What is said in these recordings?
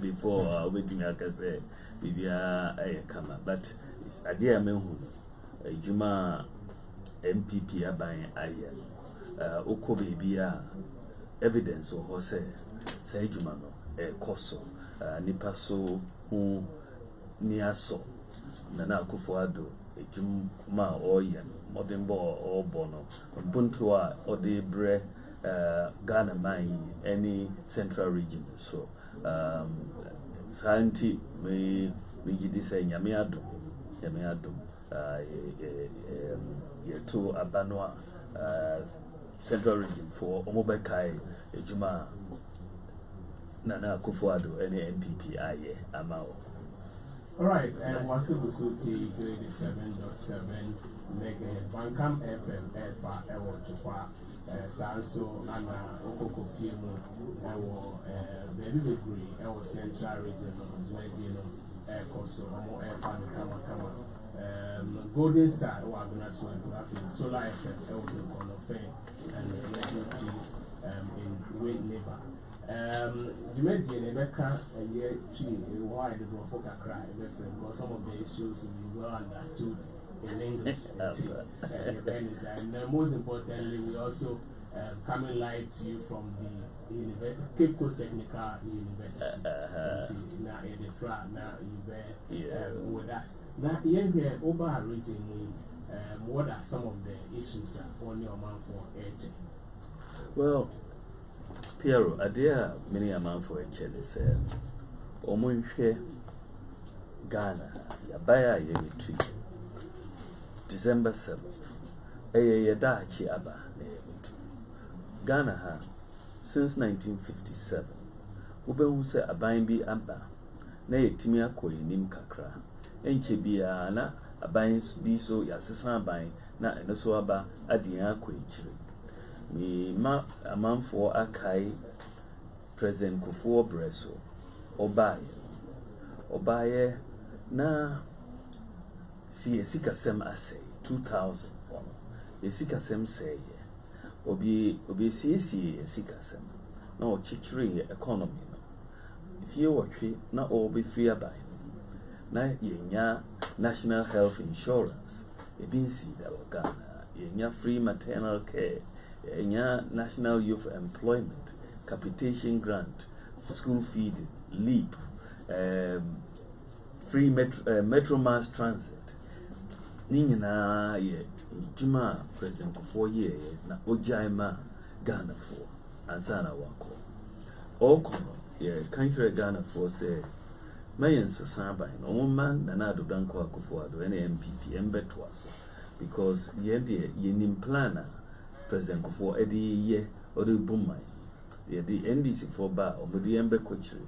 before waiting, I can say, Bibia, I come, but a dear man who Juma MPP are buying iron. Oko Bibia evidence or horse say Jumano, a coso, Nipaso, who near so, Nana Kufuado, a Juma or Yan, Modern Ball or Bono, Buntua or the Bre. Ghana mine any central region so Santi me gidi say nyame adom to Abanwa central region for Omobekai ejuma Nana Akufo-Addo any MPP aye amao. All right, and Wasibu Suti grade 7.7 mega Bankam FM Alpha Ewo Chukwa Sanso Anna Okoko Fiemo Ewo Baby Bakery Ewo Central Region Region Koso Omo Alpha Kama Golden Star Ewo Aguna Graphic Solar FM Ewo Konofe and Radio Trees in Wayne Neighbor. You made the Rebecca a year tree why the Brofoka cry because some of the issues we well understood in English. And most importantly, we also coming live to you from the Cape Coast Technical University. Now, in the front, now you with us. Now, here over region, what are some of the issues on your mind for edge? Well, Piero, a dear many amount for a chili said, Omunche Ghana, Yabaya Yemi December 7th, a Yadachi Abba, Ghana ha since 1957. Ube who say a bimbi Abba, nay Timia Koi Nim Kakra, Enche Biana, a binds be so Yassan bine, na and so Abba, a Dia Koi Chiri. Me ma a man for Akai President Kufuor Breso Obaye na si esika sem ase 2000 esika sem say obi si esika sem na o chichiri economy no if you watch na obi free abai na yenya national health insurance ebi si da Ghana yenya free maternal care national youth employment, capitation grant, school feeding, LEAP, free metro mass transit. Nina ye Juma President for 4 years na Ojaima Ghana for Ansana Wako. Okono ye country Ghana for say Mayan Sasaba and man Nanado Danko Akufo-Addo any MPP Mbetwaso because ye nim planner President Kufuor Eddie ye or the boom ye the NDC for bar or the Embe Cochery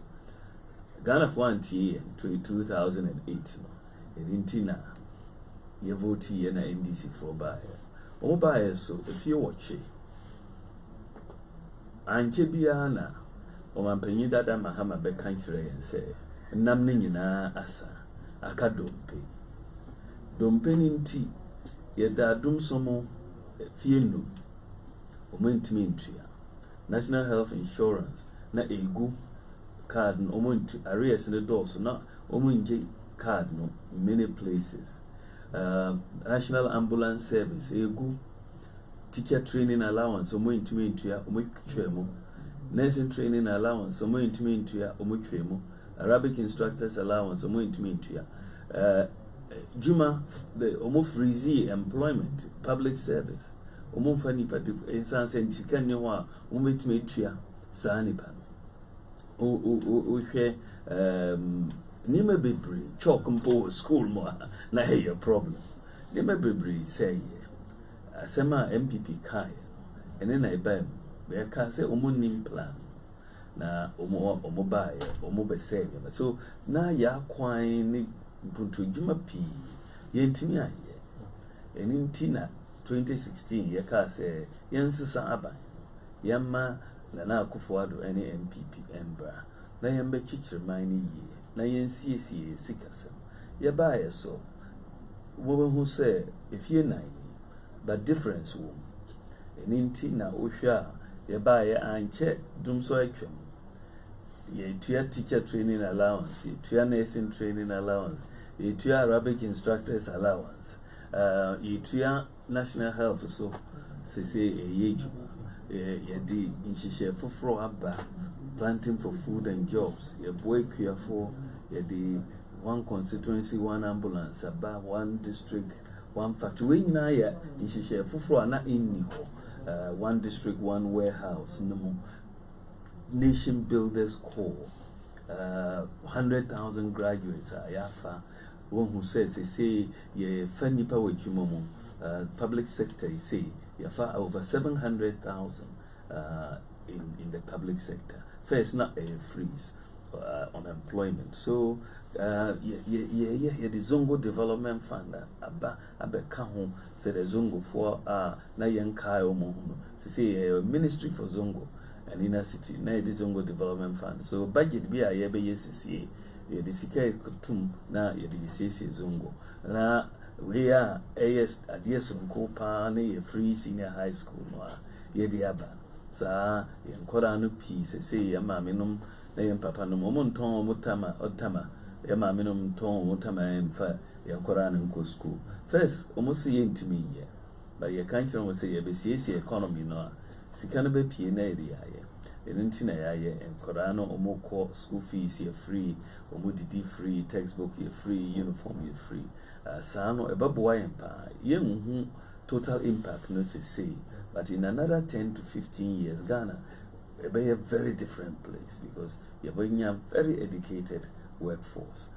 Ghana for 1 year to 2008 in Intina ye vote ye na NDC for bar or buy so if you watch it Anche Biana or Mampenny Dada Mahama be country and say Namnina asa aka dompe ninti ye da dum somo fienu National Health Insurance na egu card no omuntu arrears in the door so na omunje card no in many places National Ambulance Service egu teacher training allowance omuntu ya omutwemo nursing training allowance omuntu ya omutwemo Arabic instructors allowance omuntu ya Juma the freezy employment public service Omufani pati instance and she can know umetria Sanipan. O share Nima Bibri, chalk and pour school more, na your problem. Nima Bibri say, Sema MPP Kai, and then I buy where Kase Omunim plan. Na Omobai, Omobe say, so na ya quine Puntu Juma P. Yentimia, and in Tina. 2016 yaka say yansisa aba yamma Nana Akufo-Addo any MPP embra na yambe chichir mine ye na yensie sikasem yaba so wo who say if ye nine but difference wo eninti na ohwa yaba ye anche dum so atwam teacher training allowance, nursing training allowance, Arabic instructors allowance, national health so say a in for abba planting for food and jobs, boy for one constituency, one ambulance, about one district, one factory. We now in Shisha for not in one district, one warehouse, no nation builders corps, 100,000 graduates. Yafa one who says they say ye funny power jumomo public sector. You say yafa over 700,000 in the public sector. First, not a freeze. Unemployment. So, the Zongo Development Fund, Abekaho said the Zongo for na Yankayo Mohuno. Say Ministry for Zongo and Inner City, na the Zongo Development Fund. So, budget be a YBSCA, the Sika Kutum, na the CC Zongo. Na we are AS at Yesum Pani, a free senior high school, Yediaba. Sa, Yankoranu peace, say Yamaminum. Na papa no monton mutama otama ya ma menum ton mutama emfa ya kora na nko school first almost ye ntimi ye but ye kan kire mo say ye be sie economy no sika no be pie na eri aye enti na ya ye enkora no omoko school fees ye free omudidi free textbook ye free uniform ye free sa no ebeboa ye pa ye nhu total impact no say but in another 10 to 15 years Ghana be a very different place because you're bringing a very educated workforce.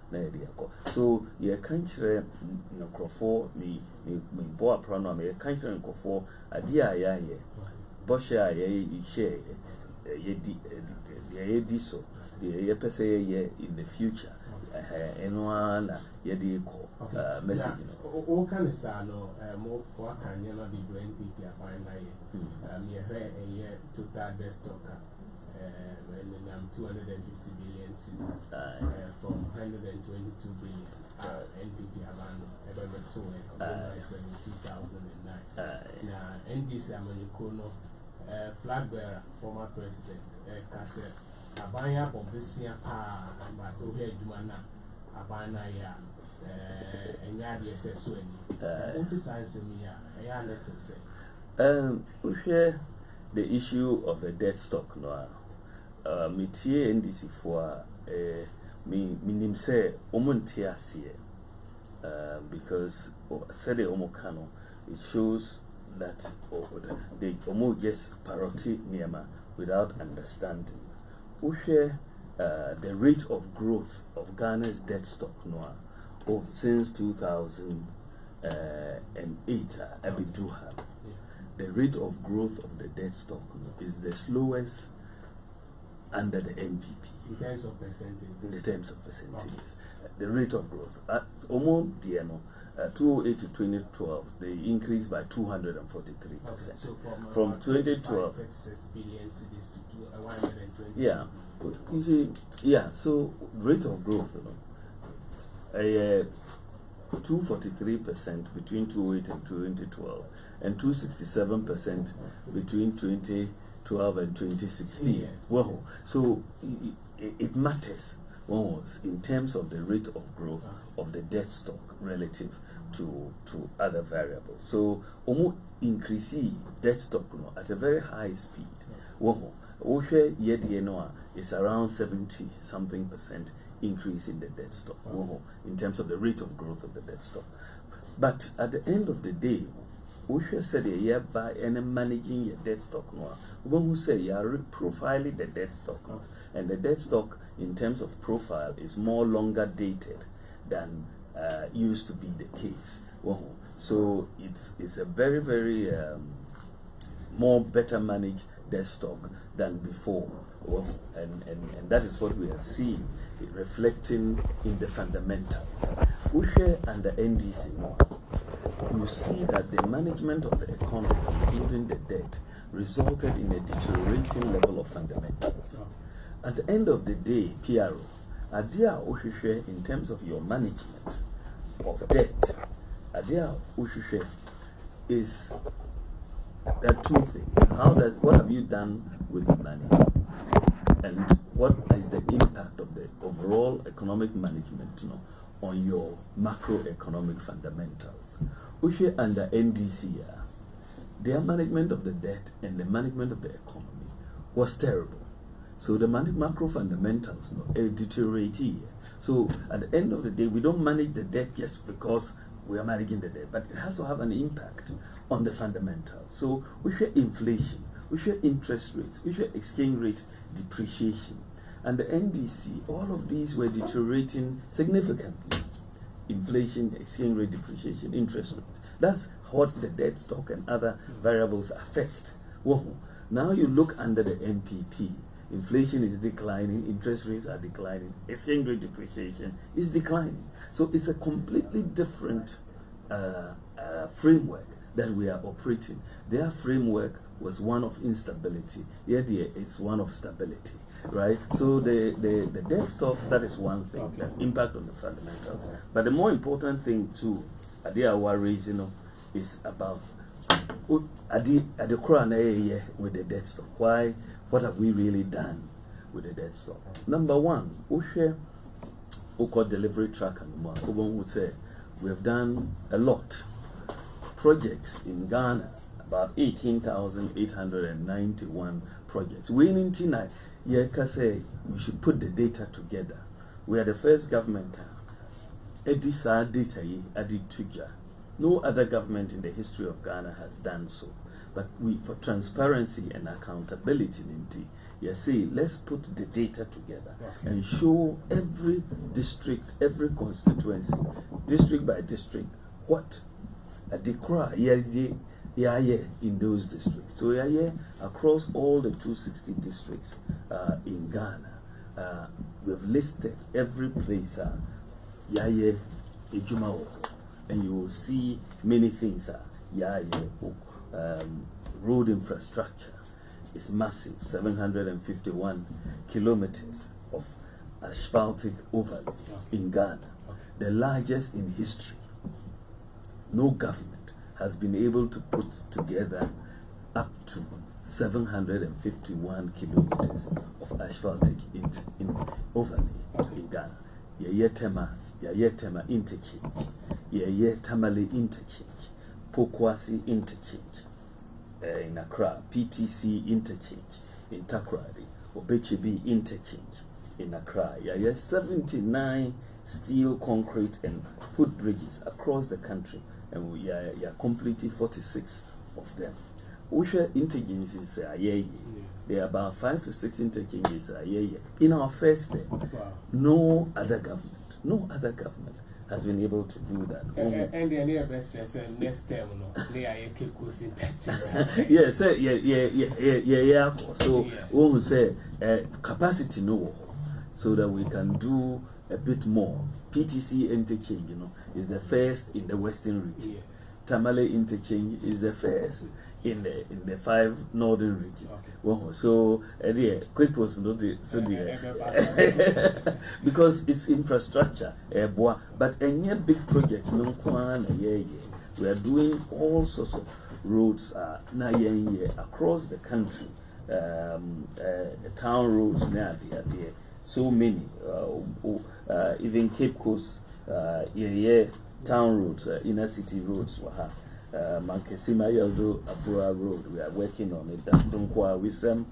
So you can't share no me boa pronoun, you can't share for a dear ye Bosha ye share ye diso, the pese ye in the future. And one ye call message. All kind of style, more what can you not be doing? People are fine. You heard a year total desktop. When I'm 250 billion cities from 122 billion NPP Havana, ever to 2009. Now, NDC Amanikono, flag bearer, former president, Kase, Abaya Bobisia, but to hear Jumana, Abana, and Yadi SSN. What is answering me? I let to say. We share the issue of the debt stock now. Metie NDC for minim say omontiasie because said the omokano it shows that they almost just parrot Niema without understanding. We share the rate of growth of Ghana's debt stock now since 2008 Abiduha. The rate of growth of the debt stock is the slowest under the NPP. In terms of percentages? In terms of percentages. The rate of growth. Almost 2008 to 2012, they increased by 243%. So from 2012. Billion cities to 120. Yeah. You see, yeah, so rate of growth, 243% between 2008 and 2012, and 267% between 2012 and 2016. Yes. Well, so it matters in terms of the rate of growth of the debt stock relative to other variables. So, almost increasing debt stock at a very high speed. Well, is around 70 something percent increase in the debt stock in terms of the rate of growth of the debt stock. But at the end of the day, we should say a year by and managing your debt stock who say you are profiling the debt stock and the debt stock in terms of profile is more longer dated than used to be the case. So it's a very, very more better managed debt stock than before. And that is what we are seeing, reflecting in the fundamentals. We share under NDC now. You see that the management of the economy, including the debt, resulted in a deteriorating level of fundamentals. At the end of the day, PRO, Adia Oshishe, in terms of your management of debt, Adia Oshishe is there are two things. What have you done with the money? and what is the impact of the overall economic management, on your macroeconomic fundamentals. Which under NDC, their management of the debt and the management of the economy was terrible. So the macro fundamentals deteriorate here. So at the end of the day, we don't manage the debt just because we are managing the debt, but it has to have an impact on the fundamentals. So we share inflation, we share interest rates, we share exchange rate depreciation. And the NDC, all of these were deteriorating significantly. Inflation, exchange rate depreciation, interest rates. That's what the debt stock and other variables affect. Whoa. Now you look under the MPP. Inflation is declining, interest rates are declining, exchange rate depreciation is declining. So it's a completely different framework that we are operating. Their framework was one of instability. Here it's one of stability, right? So the debt stock, that is one thing, the impact on the fundamentals. But the more important thing too, our raising is about with the debt stock. Why? What have we really done with the debt stock? Number one, delivery track and would say we have done a lot. Projects in Ghana, about 18,891 projects. We in tonight, say we should put the data together. We are the first government. Edisa data added tuja. No other government in the history of Ghana has done so. But we, for transparency and accountability, let's put the data together and show every district, every constituency, district by district, what a decra in those districts. So across all the 260 districts in Ghana, we've listed every place and you will see many things. Road infrastructure is massive, 751 kilometers of asphaltic overlay in Ghana, the largest in history. No government has been able to put together up to 751 kilometers of asphaltic overlay in Ghana. Yayetema interchange, Tamale interchange, Pokwasi interchange in Accra, PTC interchange in Takoradi, Obechebi interchange in Accra. 79 steel, concrete, and footbridges across the country, and we are completely 46 of them. Usha interchanges there are about 5 to 6 interchanges in our first day. No other government has been able to do that. And the near best next term, yes, so we will say capacity so that we can do a bit more. PTC interchange, is the first in the Western region. Tamale interchange is the first in the 5 northern regions. So quick was not so because it's infrastructure, but any big projects we are doing all sorts of roads across the country. Town roads so many, even Cape Coast, town roads, inner city roads. Mankesima Yeldo Abura Road, we are working on it. Dunkwa Wisem,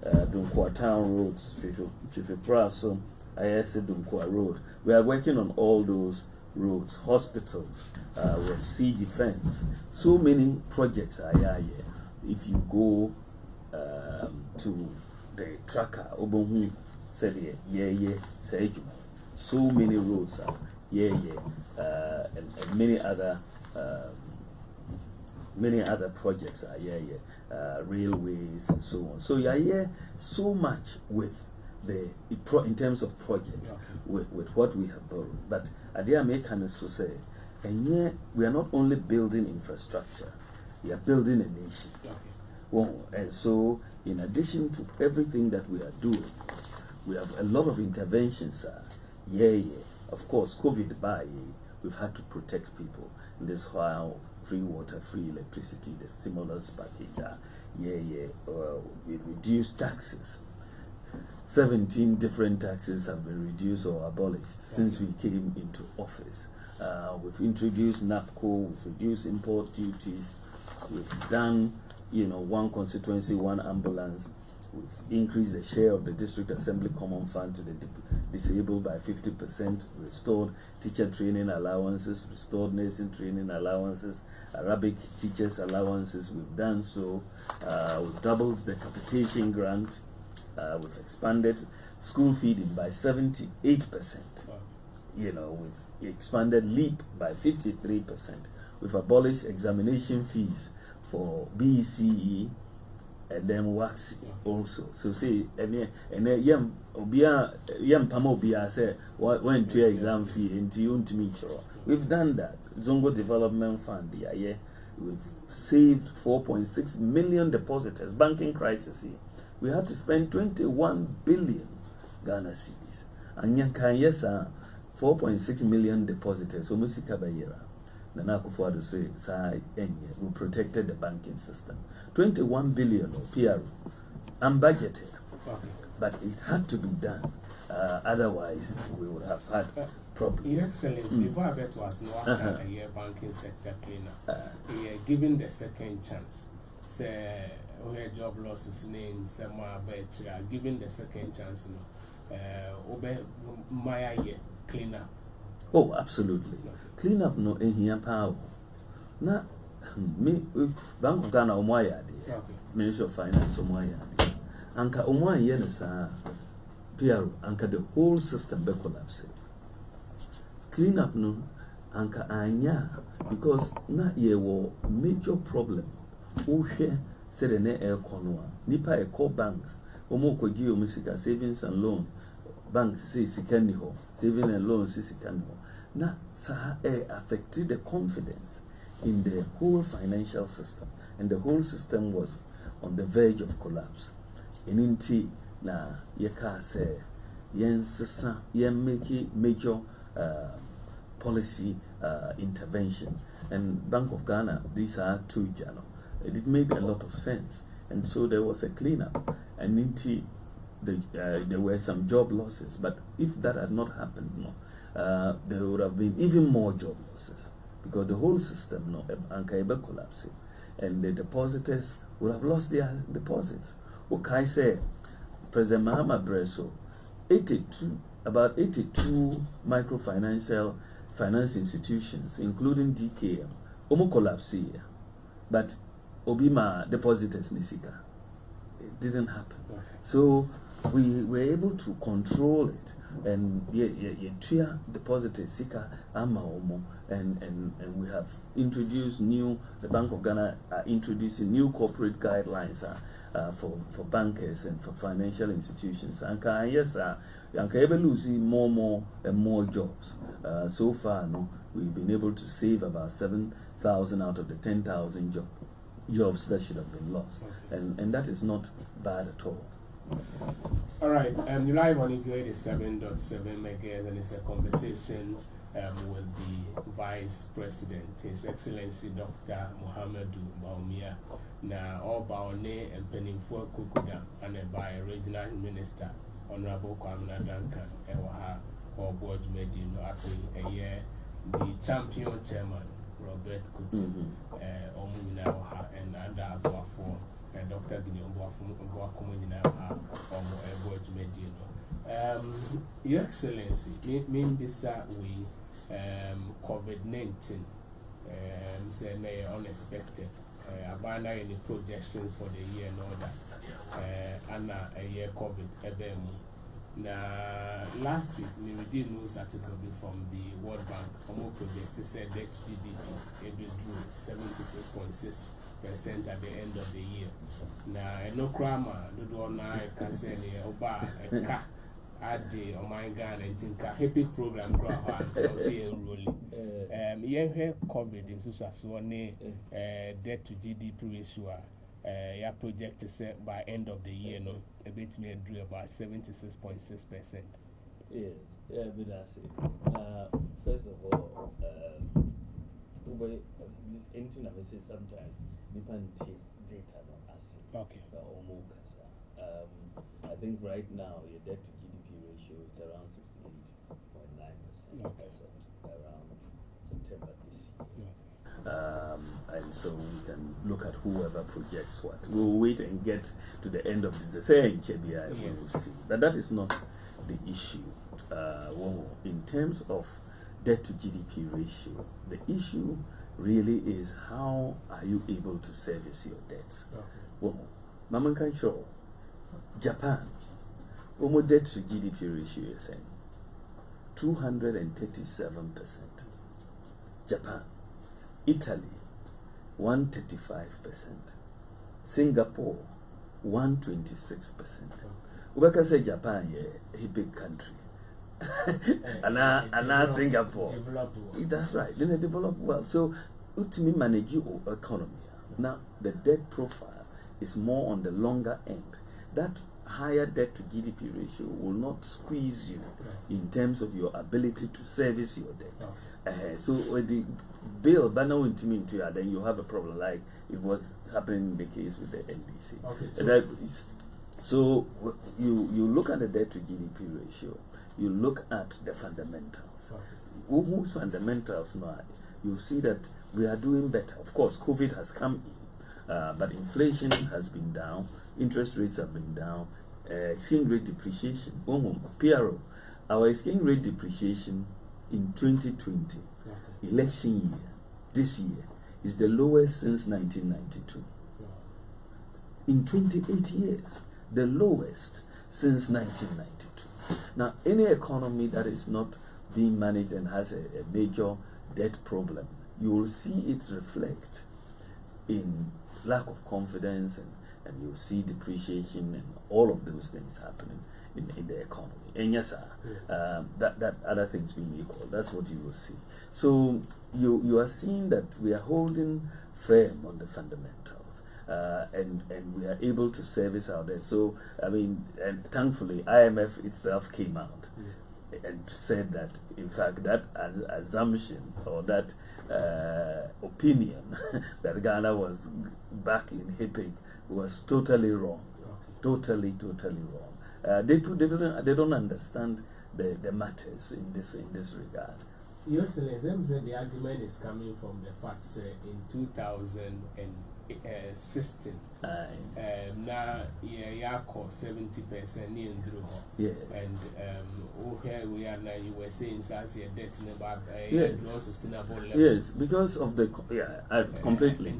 Dunkwa Town Roads, Chifi Praso, Ayese Dunkwa Road. We are working on all those roads, hospitals, with sea defense. So many projects are here. If you go to the tracker, Obonhu said, so many roads are and many other projects are railways and so on. So so much with in terms of projects with what we have built. But Adia Mekanists to say, and we are not only building infrastructure, we are building a nation. And so in addition to everything that we are doing, we have a lot of interventions. Of course, COVID we've had to protect people. And this while free water, free electricity, the stimulus package, we reduce taxes. 17 different taxes have been reduced or abolished since we came into office. We've introduced NAPCO, we've reduced import duties, we've done, one constituency, one ambulance. We've increased the share of the District Assembly Common Fund to the disabled by 50%, restored teacher training allowances, restored nursing training allowances, Arabic teachers allowances. We've done so. We've doubled the capitation grant. We've expanded school feeding by 78%. We've expanded LEAP by 53%. We've abolished examination fees for BCE and then WAXI also. So say, and yam pamo obia say went to exam fee into you. We've done that. Zongo Development Fund, we've saved 4.6 million depositors. Banking crisis here. We had to spend 21 billion Ghana cedis. And yes, 4.6 million depositors. So Musika Bayera. Nana Akufo-Addo say, we protected the banking system. 21 billion of PR unbudgeted. But it had to be done. Otherwise, we would have had problems. Your Excellency, before I get to us, no after a year banking sector cleaner, given the second chance, say, job losses name, given the second chance, my year cleaner. Oh, absolutely. Clean up no in here power. Na me Bank of Ghana Omoya Ministry of Finance Omoya. Anka Omoya yenesa PR anka the whole system be collapse. Clean up no anka anya because na ye wo major problem. Uhwe said the ne air conwa. Nipa e core banks. Omo koji omusika savings and loans. Banks say sikani ho. Saving and loans say sikani ho. Now, affected the confidence in the whole financial system, and the whole system was on the verge of collapse. In inti na yeka say yen sisa yen make major policy interventions, and Bank of Ghana, these are two journal. It made a lot of sense, and so there was a cleanup, and inti there were some job losses. But if that had not happened, no. There would have been even more job losses because the whole system collapsing, and the depositors would have lost their deposits. Okay, say President Mahama Bresso, about 82 microfinancial finance institutions, including DKM, collapse here, but Obima depositors Nisika. It didn't happen. Okay. So we were able to control it. And deposited Sika Ama and we have introduced the Bank of Ghana are introducing new corporate guidelines for bankers and for financial institutions. And yes, able to see more and more jobs. So far, we've been able to save about 7,000 out of the 10,000 jobs that should have been lost, and that is not bad at all. All right, you're live on 87.7 MHz, and it's a conversation with the Vice President, His Excellency Dr. Muhammadu Bawumia. Now, all Bawone and Pennyfua Kukuda, and by Regional Minister, Honorable Kwamina Duncan, Ewaha, or Board Medino, after a year, the champion chairman, Robert Kuti, Omuna, and Ada Abuafo. Dr. Your Excellency, maybe we COVID-19 say unexpected. Abana any projections for the year and all that. And a year COVID. Now, last week we did news article from the World Bank. Almost projected said that GDP it drew 76.6% at the end of the year. Now, no crama, do one I can say oba a car at the my gun and think a happy program crowd enrolling. Here COVID in Susasone debt to GDP ratio. Your project is set by end of the year, no, a bit me drew about 76.6%. Yes, yeah, but that's it. First of all, anything I say sometimes depend data not as okay. I think right now your debt to GDP ratio is around 68.9% as of around September this year. And so we can look at whoever projects what. We'll wait and get to the end of this. Say in KBI, we will see. But that is not the issue. In terms of debt to GDP ratio, the issue really is how are you able to service your debts? Maman can show Japan, debt to GDP ratio is saying 237%. Japan, Italy, 135%. Singapore, 126%. Ubaka say Japan, a big country. and Singapore. That's right. Then they develop well. So, ultimately manage your economy. Now, the debt profile is more on the longer end. That higher debt to GDP ratio will not squeeze you in terms of your ability to service your debt. So, when the bill, but now then you have a problem like it was happening in the case with the NDC. So you look at the debt to GDP ratio, you look at the fundamentals. Whose fundamentals now? You see that we are doing better. Of course, COVID has come in, but inflation has been down, interest rates have been down, exchange rate depreciation. PRO, our exchange rate depreciation in 2020, election year, this year, is the lowest since 1992. In 28 years, the lowest since 1992. Now, any economy that is not being managed and has a major debt problem, you will see it reflect in lack of confidence, and you'll see depreciation and all of those things happening in the economy. And yes, sir, that other things being equal, that's what you will see. So you are seeing that we are holding firm on the fundamentals, and we are able to service our debt. So I mean, and thankfully IMF itself came out and said that, in fact, that assumption or that opinion that Ghana was back in HIPIC was totally wrong. Totally wrong. They don't understand the matters in this regard. Your Excellency, the argument is coming from the fact that in 2016, now you 70% near Drew. And here we are now, you were saying that's your debt about a sustainable level. Yes, because of the completely.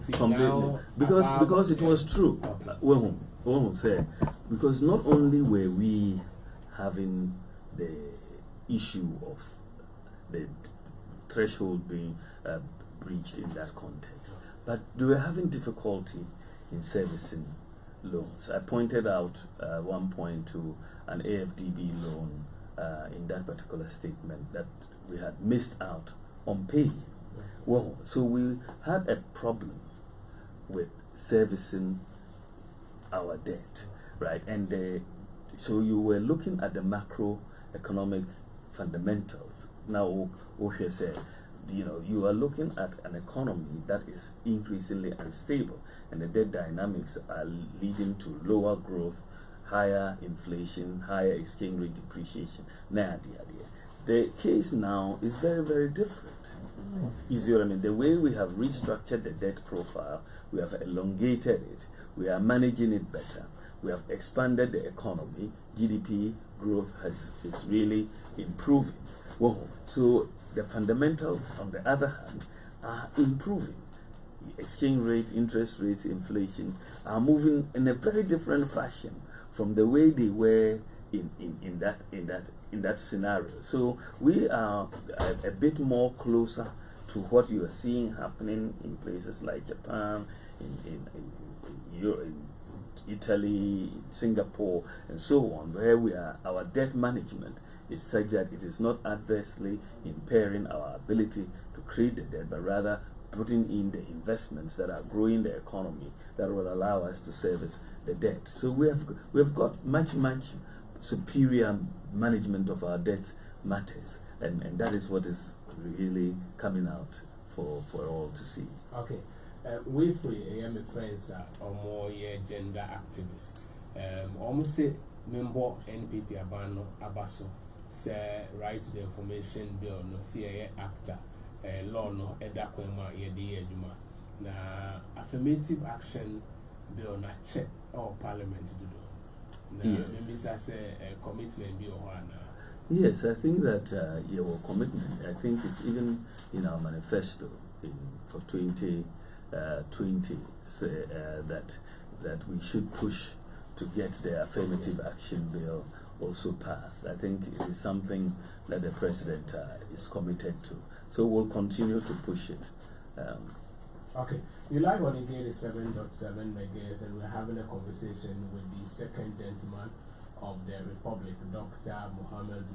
Because it was true. Say, because not only were we having the issue of the threshold being breached in that context, but they were having difficulty in servicing loans. I pointed out one point to an AFDB loan in that particular statement that we had missed out on paying. Well, so we had a problem with servicing our debt, right? And so you were looking at the macroeconomic fundamentals. Now, Oshe said, you are looking at an economy that is increasingly unstable, and the debt dynamics are leading to lower growth, higher inflation, higher exchange rate depreciation. The case now is very, very different. You see what I mean? The way we have restructured the debt profile, we have elongated it, we are managing it better, we have expanded the economy, GDP growth is really improving. So the fundamentals, on the other hand, are improving. Exchange rate, interest rates, inflation are moving in a very different fashion from the way they were in that scenario. So we are a bit more closer to what you are seeing happening in places like Japan, in Italy, in Singapore, and so on, where our debt management is such that it is not adversely impairing our ability to create the debt, but rather putting in the investments that are growing the economy that will allow us to service the debt. So we have got much superior management of our debt matters, and that is what is really coming out for all to see. Okay. We free, I am friends or more gender activists. almost say member NPP abano abaso say right to the information bill no CIA actor law no edakwema yedi adwuma na affirmative action bill na check or parliament do na maybe say commitment bill na. Yes, I think that your commitment, I think it's even in our manifesto for 2020 say that we should push to get the affirmative action bill also passed. I think it is something that the president is committed to. So we'll continue to push it. Okay, you like on again 7.7 megahertz, and we're having a conversation with the second gentleman of the Republic, Dr. Mohammed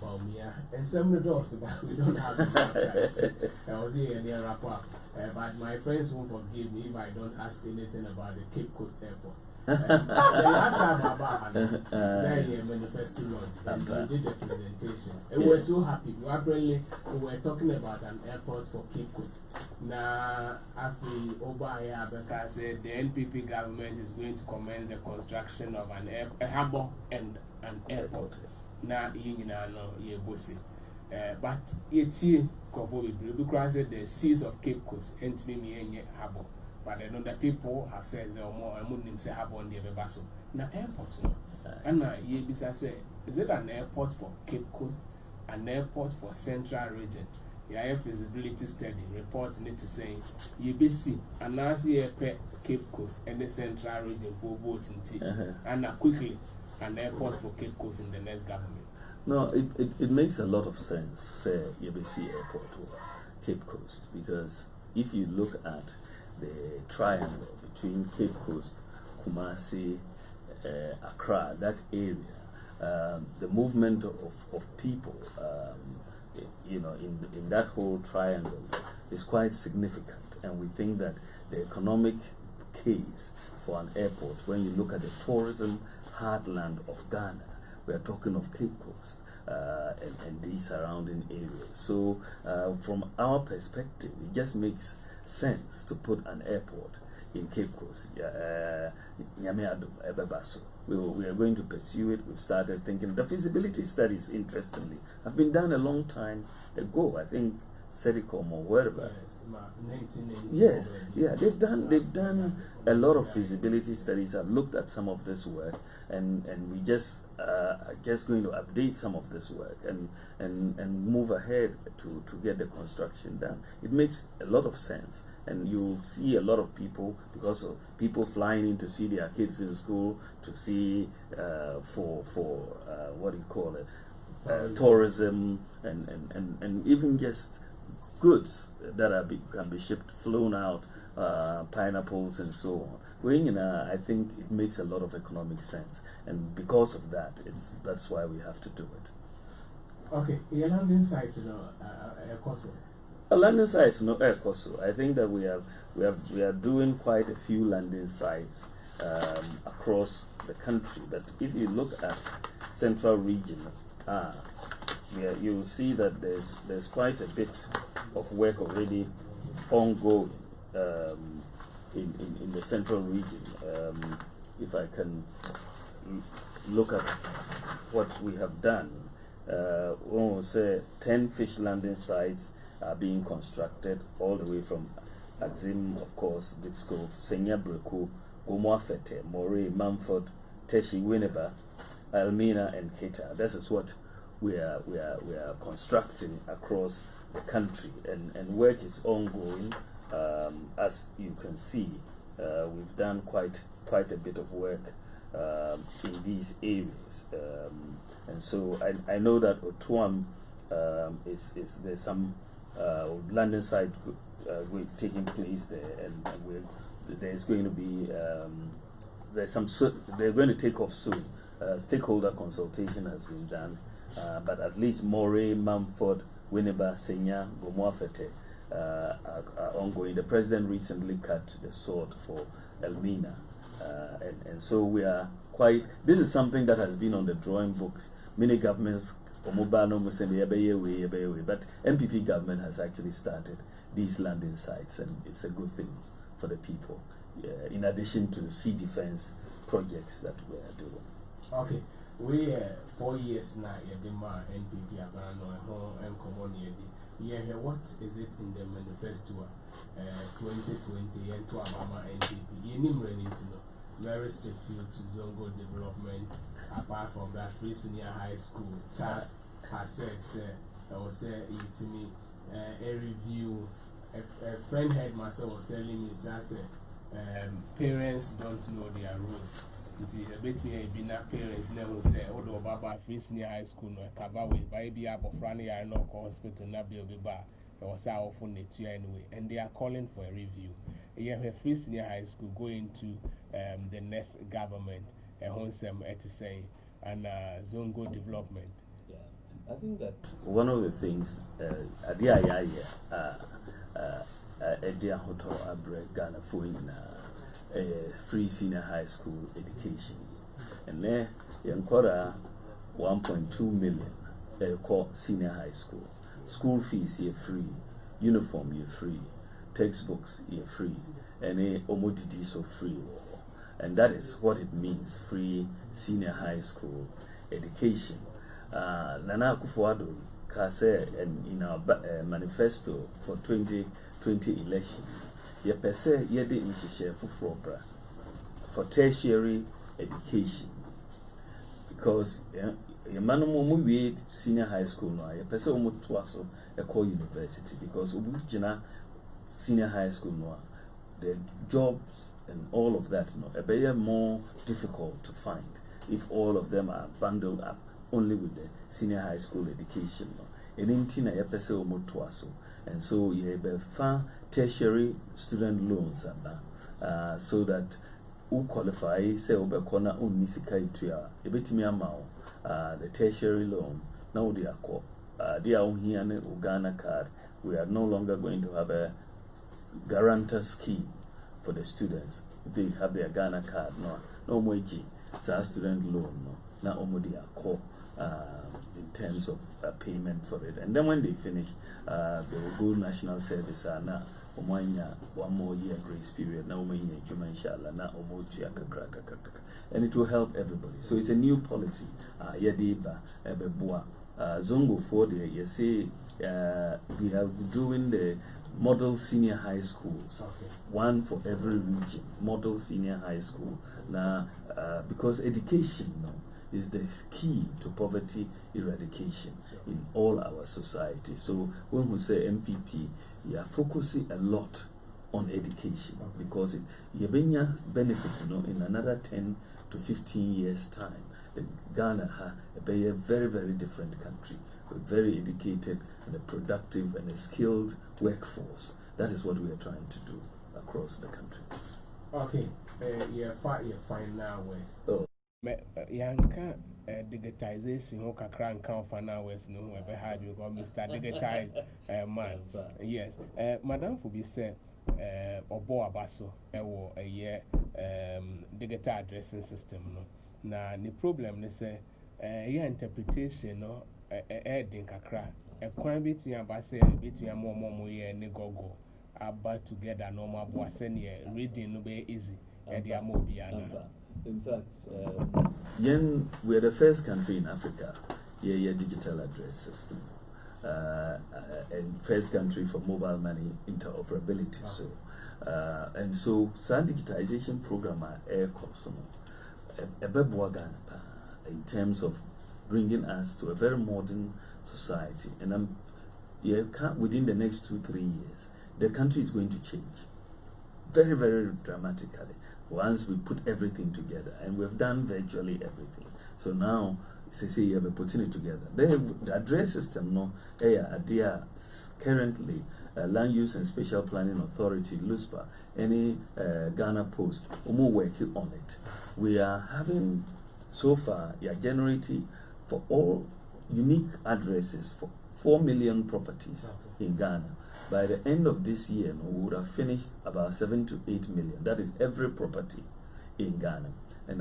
Bawumia. And some of those, but we don't have the I was here near Rapper, but my friends won't forgive me if I don't ask anything about the Cape Coast Airport. The last time about there manifesto launch, and we did the presentation. And we were so happy. We were talking about an airport for Cape Coast. Now, after Obaya Abeka said the NPP government is going to commence the construction of a harbour and an airport. Now, you know, ye bossy. But it's here, because the seas of Cape Coast entering the harbour. But I know that people have said there are more, I wouldn't say have on the vessel. Now, airports, no. And now, say, is it an airport for Cape Coast, an airport for Central Region? Yeah, feasibility study reports need to say, UBC, and now see Cape Coast and the Central Region for boats and tea. And now, quickly, an airport for Cape Coast in the next government. No, it makes a lot of sense, say, UBC Airport or Cape Coast, because if you look at the triangle between Cape Coast, Kumasi, Accra, that area, the movement of people, you know, in that whole triangle is quite significant, and we think that the economic case for an airport, when you look at the tourism heartland of Ghana, we are talking of Cape Coast and these surrounding areas. So, from our perspective, it just makes sense to put an airport in Cape Coast. We are going to pursue it. We've started thinking. The feasibility studies, interestingly, have been done a long time ago. I think Sedicom or wherever. Yes, yeah, they've done a lot of feasibility studies. I've looked at some of this work, and we just are just going to update some of this work and move ahead to get the construction done. It makes a lot of sense, and you'll see a lot of people, because of people flying in to see their kids in school, to see for what do you call it, tourism, and even just goods that can be shipped, flown out, pineapples and so on. I think it makes a lot of economic sense, and because of that, that's why we have to do it. Okay, your landing sites, you know, Air Koso. A landing sites, no Air Koso. I think that we are doing quite a few landing sites across the country. But if you look at Central Region, you'll see that there's quite a bit of work already ongoing in the Central Region. If I can look at what we have done, when we say 10 fish landing sites are being constructed all the way from Axim, of course, Ditscove, Senya Breku, Gomwafete, Moray, Mumford, Teshi, Winneba, Elmina, and Keita. This is what we are constructing across the country, and work is ongoing. As you can see, we've done quite a bit of work in these areas, and so I know that Otuam is there's some landing site taking place there, and there's going to be they're going to take off soon. Stakeholder consultation has been done, but at least Moray, Mumford, Winneba, Senya, Gomwafete are ongoing. The president recently cut the sword for Elmina, and so we are quite. This is something that has been on the drawing books. Many governments, but MPP government has actually started these landing sites, and it's a good thing for the people. In addition to sea defense projects that we are doing. Okay, we 4 years now, Yadima NPP Abano and Common yeah, what is it in the manifesto 2020 and to Abama NPP? You need to know very restrictive to Zongo development. Apart from that, free senior high school, Charles has said, or said it to me, a review. A friend headmaster was telling me, parents don't know their rules. It's a bit me, parents never say, although Baba free senior high school, no, cover with baby up of Franny, I know hospital, not be bar. It was our phone anyway, and they are calling for a review. You have a free senior high school going to the next government, a Honsem say, and Zongo development. Yeah, I think that one of the things, Edia Hotel Abre Ghana for free senior high school education, and there Yankora 1.2 million core senior high school. School fees you're free, uniform you're free, textbooks you're free, and omodidi so free. And that is what it means, free senior high school education. Nana Akufo-Addo said in our manifesto for 2020 election, ye per se ye de nhihye foforo for tertiary education, because ye manomo we senior high school no ye per se omo to aso e call university, because obu gina senior high school no the jobs and all of that no be more difficult to find if all of them are bundled up only with the senior high school education no anything ye per se omo to aso. And so you have tertiary student loans so that who qualify say over corner on nisika ituya ebetimi amao the tertiary loan now they are on here and Ghana card. We are no longer going to have a guarantor scheme for the students. They have their Ghana card no more student loan now omodi akọ in terms of payment for it, and then when they finish, they will go national service. Now, one more year grace period. Now, inshallah, and it will help everybody. So it's a new policy. Zongo for the you say we are doing the model senior high schools, one for every region. Model senior high school now, because education is the key to poverty eradication in all our society. So when we say MPP, you are focusing a lot on education, because you benefits in another 10 to 15 years time. Ghana be a very, very different country, with very educated and a productive and a skilled workforce. That is what we are trying to do across the country. Okay, you're fine now, West. Oh. Yanka digitization who kakran count for now West no who ever had you call Mr. Digitized man. Yes, Madam for be said Obo Abaso a year digital addressing system no. Na the problem is your interpretation no din kakra a kwan between abase between more year ni gogo about together normal boy senior reading no be easy and they are more biana. In fact, we're the first country in Africa, digital address system, and first country for mobile money interoperability. So, and so, some digitization program are air cost in terms of bringing us to a very modern society. And within the next 2-3 years, the country is going to change very, very dramatically once we put everything together, and we've done virtually everything. So now, you have putting it together. The address system, they are currently Land Use and Spatial Planning Authority, LUSPA, any Ghana Post, working on it. We are having so far, generating for all unique addresses for 4 million properties in Ghana. By the end of this year, we would have finished about 7 to 8 million. That is every property in Ghana. And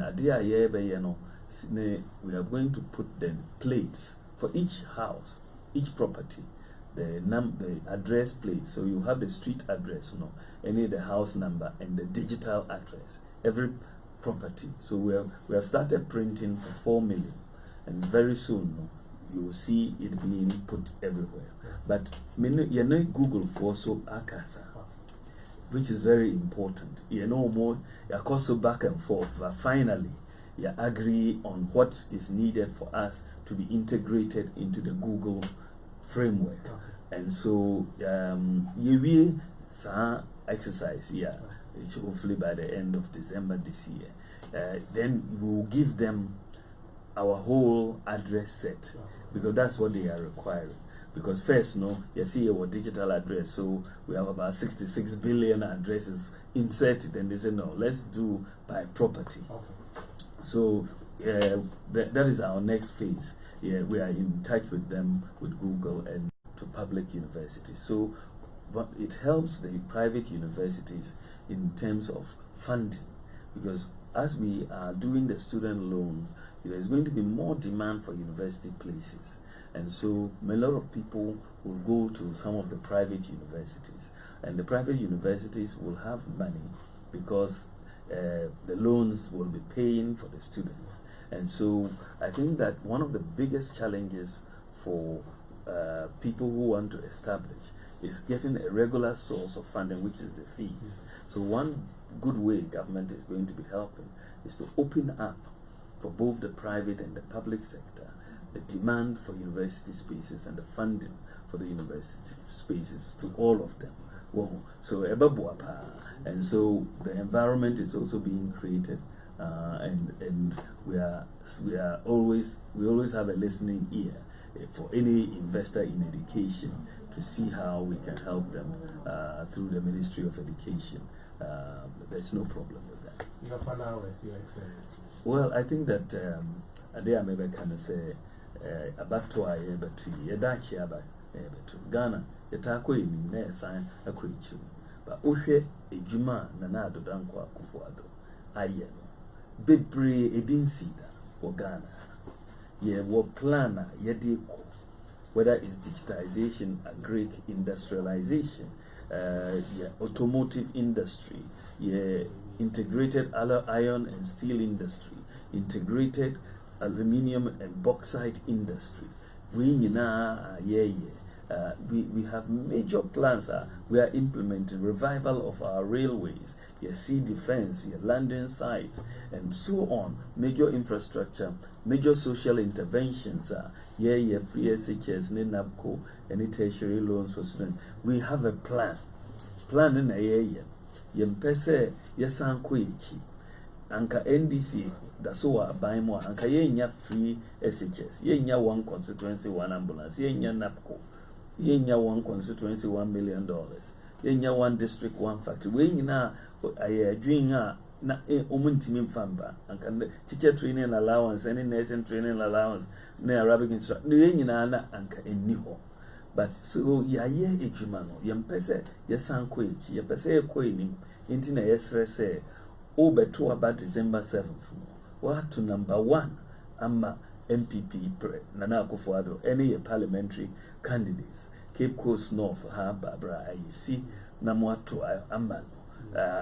we are going to put the plates for each house, each property, the address plate. So you have the street address, any the house number and the digital address. Every property. So we have started printing for 4 million, and very soon you will see it being put everywhere. But you know Google for so akasa, which is very important. You know more, you also back and forth, but finally you agree on what is needed for us to be integrated into the Google framework. And so you will exercise here, hopefully by the end of December this year. Then we will give them our whole address set, because that's what they are requiring. Because first, you see our digital address, so we have about 66 billion addresses inserted, and they say no, let's do by property. So that is our next phase. Yeah, we are in touch with them, with Google, and to public universities. So it helps the private universities in terms of funding, because as we are doing the student loans, there is going to be more demand for university places. And so a lot of people will go to some of the private universities, and the private universities will have money because the loans will be paying for the students. And so I think that one of the biggest challenges for people who want to establish is getting a regular source of funding, which is the fees. So one good way government is going to be helping is to open up for both the private and the public sector the demand for university spaces and the funding for the university spaces to all of them. So and so the environment is also being created, and we always have a listening ear for any investor in education to see how we can help them through the Ministry of Education. There's no problem with that. Your panel is your excellence. Well, I think that they are maybe kind of say about to a but Yadachi about Ghana, the Tako in there sign a creature. But Oshe, a Juma, Nanado Dankwa Kufuado, Ayen, Bibri, Edin Sida, or Ghana. Ye war planner, Yadiko, whether it's digitization, agri industrialization, automotive industry, integrated iron and steel industry, integrated aluminium and bauxite industry. We have major plans. We are implementing revival of our railways, sea defense, landing sites, and so on. Major infrastructure, major social interventions. Free SHS, NABCO, any tertiary loans for students. We have a plan. Plan in a year. Yempese yesankoichi. Anka NDC. That's why buy more. Anka yenya free SHS. Yenya one constituency, one ambulance. Yenya NABCO. Yenya one constituency, $1 million. Yenya one district, one factory. When na doing na omuntimi famba. Anka teacher training allowance, any nursing training allowance, na Arabic instruction. No yenya na anka eniho. But so ye ejumano. Yempese yesankoichi. Yempese ekoini. Inti na yesre se. Over to about December 7th. What to number 1? Ama MPP Nana Akufo-Addo, any parliamentary candidates. Cape Coast North, Barbara IEC, Namwato Amano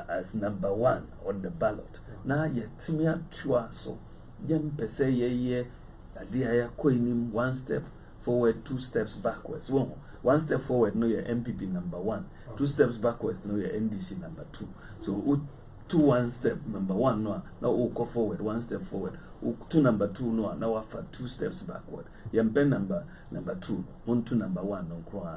as number 1 on the ballot. Now yet Timia Chuaso, Yem Pese ye Adia Koinim 1 step forward, 2 steps backwards. 1 step forward, no your MPP number 1, 2 steps backwards, no your NDC number 2. So 2 1 step number 1 no now go forward 1 step forward 2 number 2 no now after 2 steps backward yempen number 2 on to number 1 no kro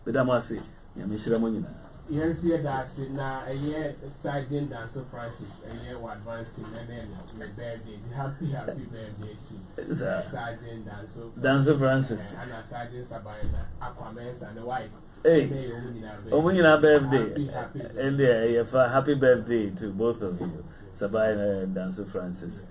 bedama say yamishira mo nyina yes here that's na a year Sergeant Danso Francis a year advanced in my birthday happy birthday to Sergeant Danso Francis and Sergeant Sabayana Aquamens and the wife. Hey, birthday, and happy birthday to both of you, Sabina and Danso Francis.